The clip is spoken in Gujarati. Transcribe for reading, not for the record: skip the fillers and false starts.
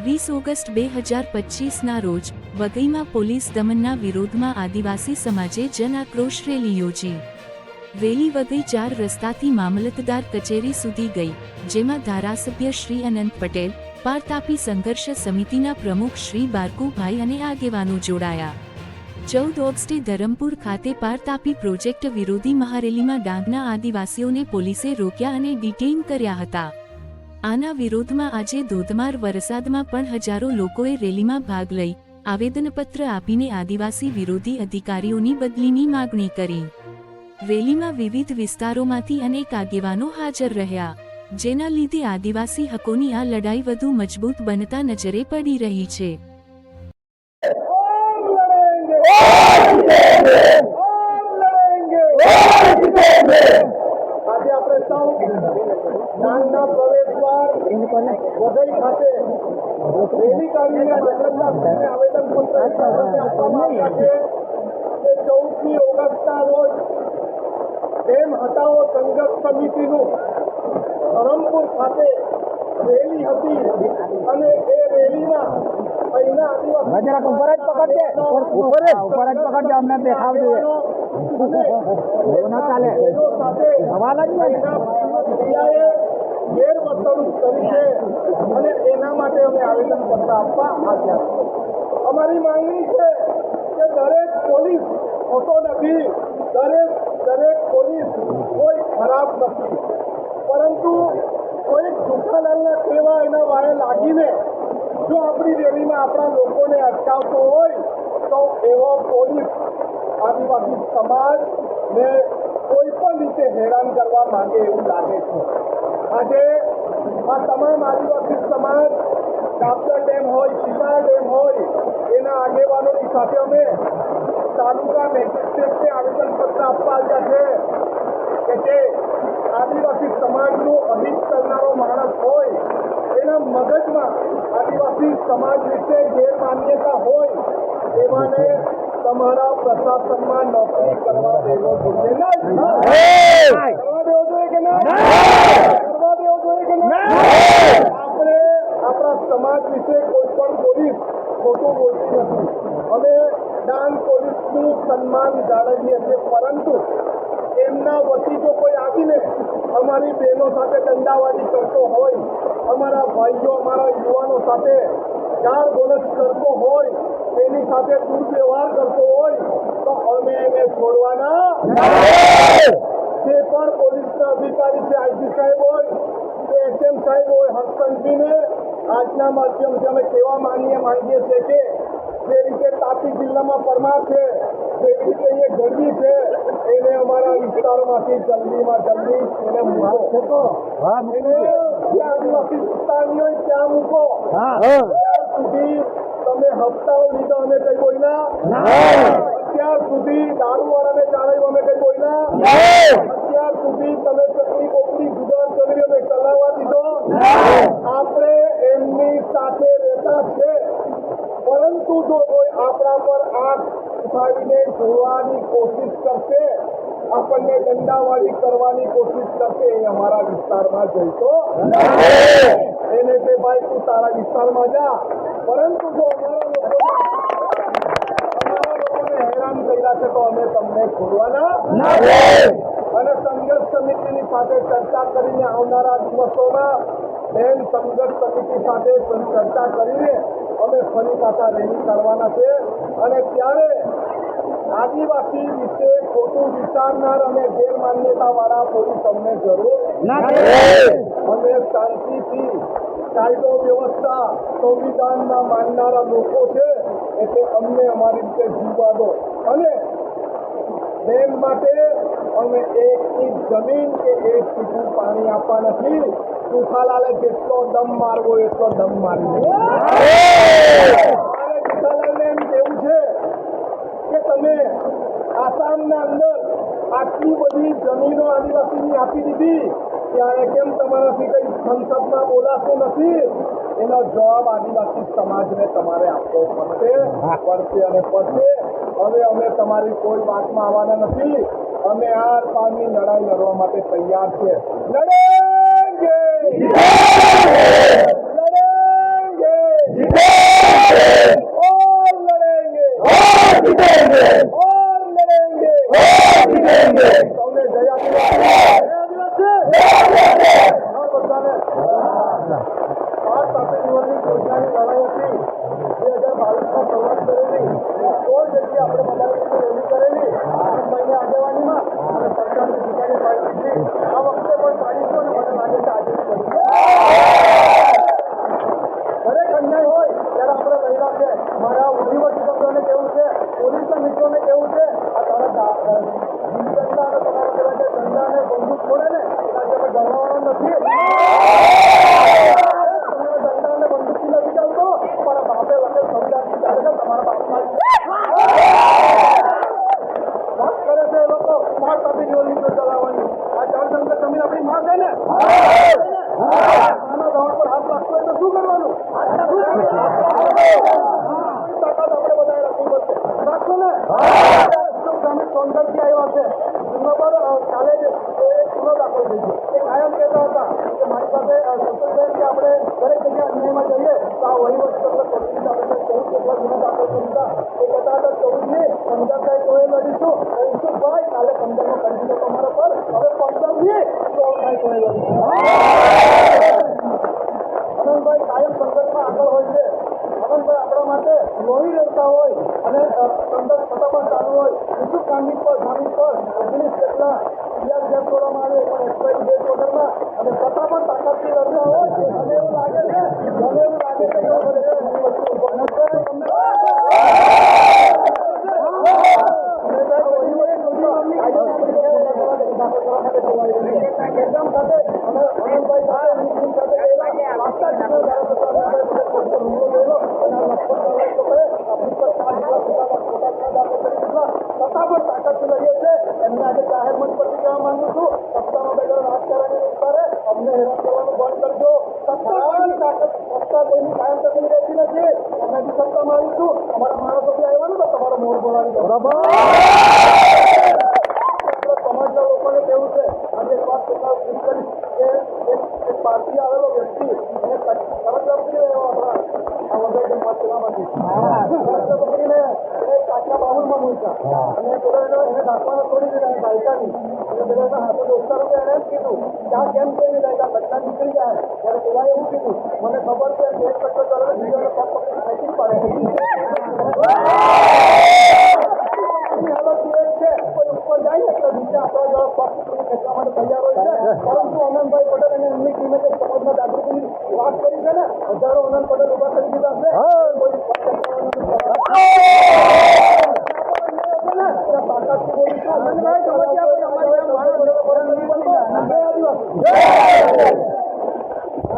20 ઓગસ્ટ 2025ના રોજ વઘઈમાં પોલીસ દમનના વિરોધમાં આદિવાસી સમાજે જન આક્રોશ રેલી યોજી। રેલી વઘઈ 4 રસ્તાથી મામલતદાર કચેરી સુધી ગઈ, જેમાં ધારાસભ્ય શ્રી અનંત પટેલ, પાર તાપી સંઘર્ષ સમિતિના પ્રમુખ શ્રી બારકુભાઈ અને આગેવાનો જોડાયા। 14 ઓગસ્ટે ધરમપુર ખાતે પાર તાપી પ્રોજેક્ટ વિરોધી મહારેલીમાં ડાંગના આદિવાસીઓને પોલીસે રોક્યા અને ડિટેઇન કર્યા હતા। આના વિરોધમાં આજે ધોધમાર વરસાદમાં પણ હજારો લોકોએ રેલીમાં ભાગ લઈ આવેદનપત્ર આપીને આદિવાસી વિરોધી અધિકારીઓની બદલીની માગણી કરી। રેલીમાં વિવિધ વિસ્તારોમાંથી અનેક આગેવાનો હાજર રહ્યા, જેના લીધે આદિવાસી હકોની આ લડાઈ વધુ મજબૂત બનતા નજરે પડી રહી છે। આજે આપણે સૌ ડાંગના પ્રવેશદ્વાર વઘઈ ખાતે રેલી કાઢીને મામલતદારશ્રીને આવેદનપત્ર આપવામાં આવ્યા છે કે 14મી ઓગસ્ટના રોજ ડેમ હટાવો સંઘર્ષ સમિતિનું ધરમપુર ખાતે રેલી હતી અને એ રેલીમાં અહીંના ગેરવર્તણૂક કરી છે અને એના માટે અમે આવેદનપત્ર આપવા આવ્યા છીએ। અમારી માંગણી છે કે દરેક પોલીસ ખોટો નથી, દરેક પોલીસ કોઈ ખરાબ નથી, પરંતુ કોઈ જુઠ્ઠાલાલના સેવા એના વાળે લાગીને જો આપણી રેલીમાં આપણા લોકોને અટકાવતો હોય તો એવો પોલીસ આદિવાસી સમાજને કોઈ પણ રીતે હેરાન કરવા માંગે એવું લાગે છે। આજે આ તમામ આદિવાસી સમાજ કાપસર ડેમ હોય, શિલા ડેમ હોય, એના આગેવાનોની સાથે અમે તાલુકા મેજિસ્ટ્રેટને આવેદનપત્ર આપવા આવ્યા છે કે જે આદિવાસી સમાજનું અહિત કરનારો માણસ હોય, એના મગજમાં આદિવાસી સમાજ વિશે ગેરમાન્યતા હોય, એવાને તમારા પ્રશાસનમાં નોકરી કરવા દેવો જોઈએ નહીં। કરવા દેવો જોઈએ કે નહીં? કરવા દેવો જોઈએ કે નહીં? આપણે આપણા સમાજ વિશે કોઈ પણ પોલીસ ખોટું બોલતી નથી। અમે ડાંગ પોલીસનું સન્માન જાળવીએ છીએ, પરંતુ એમના વતી જો કોઈ આવીને અમારી બહેનો સાથે દંડાવાળી કરતો હોય, અમારા ભાઈઓ, અમારા યુવાનો સાથે ગાળ બોલચ કરતો હોય, એની સાથે દુર્વ્યવહાર કરતો હોય તો અમે એને છોડવાના જે પણ પોલીસના અધિકારી છે, આઈજી સાહેબ હોય કે એસએમ સાહેબ હોય, હર્ષંતજીને આજના માધ્યમથી અમે કહેવા માંગીએ છીએ કે જે રીતે તાપી જિલ્લામાં પરમાર છે, જેવી રીતે અહીંયા ગઢવી છે, એને અમારા વિસ્તારમાંથી જલ્દીમાં જલ્દી એને મૂકો। એને જે આદિવાસી વિસ્તારની હોય ત્યાં મૂકો। અત્યાર સુધી તમે હપ્તાઓ લીધો અમે કઈ બોલ્યા? અત્યાર સુધી દારૂવાળાને જાળવ્યું અમે કઈ બોલ્યા? અત્યાર સુધી તમે ચકલી કોકડી જુગાર ચલવી અમે ચલાવવા દીધો? આપણે એમની સાથે રહેતા છે, પરંતુ જો કોઈ આપણા પર આંખ ઉઠાવીને જોવાની કોશિશ કરશે, આપણને દંડાવાળી કરવાની કોશિશ કરશે, એ અમારા વિસ્તારમાં જઈતો એને કે ભાઈ તું તારા વિસ્તારમાં જા, પરંતુ જો અમારા લોકોને હેરાન કર્યા છે તો અમે તમને છોડવાના અને સંઘર્ષ સમિતિની સાથે ચર્ચા કરીને આવનારા દિવસોમાં બેન સંઘર્ષ સમિતિ સાથે ચર્ચા કરીને અમે ફરી પાછા રેલી કરવાના છે અને ત્યારે આદિવાસી વિશે ખોટું વિચારનાર અને ગેરમાન્યતા વાળા પોલીસ અમને જરૂર નથી। અમે શાંતિથી કાયદો વ્યવસ્થા સંવિધાનના માનનારા લોકો છે, એટલે અમને અમારી રીતે જીવવા દો અને ડેમ માટે અમે એક ઇંચ જમીન કે એક ટીપું પાણી આપવા નથી। જુઠ્ઠાલાલે જેટલો દમ મારવો એટલો દમ મારી જુઠ્ઠાલાલને એમ કેવું છે કે તમે આસામના અંદર આટલી બધી જમીનો આદિવાસીની આપી દીધી, ત્યારે કેમ તમારાથી કઈ સંસદમાં બોલાતું નથી? એનો જવાબ આદિવાસી સમાજને તમારે આપવો પડશે અને પડશે। હવે અમે તમારી કોઈ વાતમાં આવવાના નથી। અમે આર પારની લડાઈ લડવા માટે તૈયાર છે। લડેંગે, લડેંગે। સૌને જય આદિવાસી. બધાને ભારત તાપી જીવનની યોજનાની લડાઈ હતી 2022માં શરૂઆત કરેલી 16 જગ્યાએ આપણે બધા રેલી કરેલી આનંદભાઈની આગેવાનીમાં અને સરકારની જગ્યાએ પાડી દીધી. આ વખતે પણ પાડીશું અને મને લાગે છે આજે દરેક અન્યાય હોય ત્યારે આપણે રહેલા છે. મારા વહીવટી તંત્રને કેવું છે, પોલીસના મિત્રોને કેવું છે, આ તારા ઝંડા અને તમારા પેલા જે ઝંડા અને બંદૂક છોડે ને એનાથી આપણે ડરવાનું નથી. ઝંડા અને બંદૂકથી નથી ચાલતો. તમારા બાપે વખત સંવિધાનથી ચાલે છે. તમારા બાપમાં વાત કરે છે એ લોકો માર તાપી જીવનની જો ચલાવવાની. આ જળસંકટ જમીન આપણી માં છે ને આના ધોરણ પર હાથ રાખતો હોય તો શું કરવાનું? તાકાત આપણે બધાએ રાખવી પડશે. રાખશો ને? ગ્રામીણ સોનગઢથી આવ્યા છે. એમના પર કાલે જ એક ગુનો દાખલ થઈ ગયો. એ કાયમ કહેતા હતા કે મારી સાથે સંતોષબેન કે આપણે દરેક જગ્યાએ અન્યાયમાં જઈએ તો આ વહીવટી તંત્ર પકડી આપણે 14 જેટલા ગુનો દાખલ કરી દીધા. એ કહેતા હતા 14ની 15 થાય તો એ લડીશું. ભાઈ કાલે 15નો કરી દીધો તમારા પર. હવે 15ની 16 થાય તો એ લડીશું. આનંદભાઈ કાયમ સંઘર્ષમાં આગળ હોય છે. આનંદભાઈ આપણા માટે લોહી લેતા હોય અને સંઘર્ષ ફટાફટ ચાલુ હોય. વિશુદ્ધ જામીન પર 19 જેટલા પિયાર જેમ તોડવામાં આવે પણ એક્સપાયરી ડેટ વગરના અને ફટાફટ તાકાતથી લડતા હોય. મને એવું લાગે છે કે ઘણી વસ્તુ તમને ફટાફટ તાકાતથી લડીએ છીએ. એમને આજે જાહેર મંચ પરથી કહેવા માંગુ છું, સત્તાનો બેગર રાજકારણની વિસ્તારે અમને હેરાન કરવાનું બંધ કરજો. સત્તાની તાકાત સત્તા કોઈની કાયમ ટકી રહેતી નથી. અમે બી સત્તામાં આવીશું. અમારા માણસો બી આવ્યા તો તમારો મોર બોલાવી દો. સમાજના લોકોને કેવું છે આજે એક વાત કરીશ કે એક પાર્ટી આવેલો વ્યક્તિ એને તરત પકડી રહ્યો આપણા આ વગર જમવા સેવામાંથી તરત પકડીને એને કાચના બાબુલમાં મૂક્યા અને પેલો એને ઢાંકવાનો છોડી દીધા દાયકાની અને પેલા એના હાથે દોસ્તારો એને એમ કીધું કે આ કેમ કોઈ નહીં દાયકા ઘટના નીકળી જાય ત્યારે પેલા એવું કીધું મને ખબર છે કે એક કટ્ટો ચાલે બીજો પગ પકડી ખેંચી પાડે. પરંતુ આનંદભાઈ પટેલ અને એમની ટીમે જે સમાજમાં જાગૃતિની વાત કરી છે ને હજારો આનંદ પટેલ ઉભા કરી દીધા છે. તાકાતથી બોલીશું.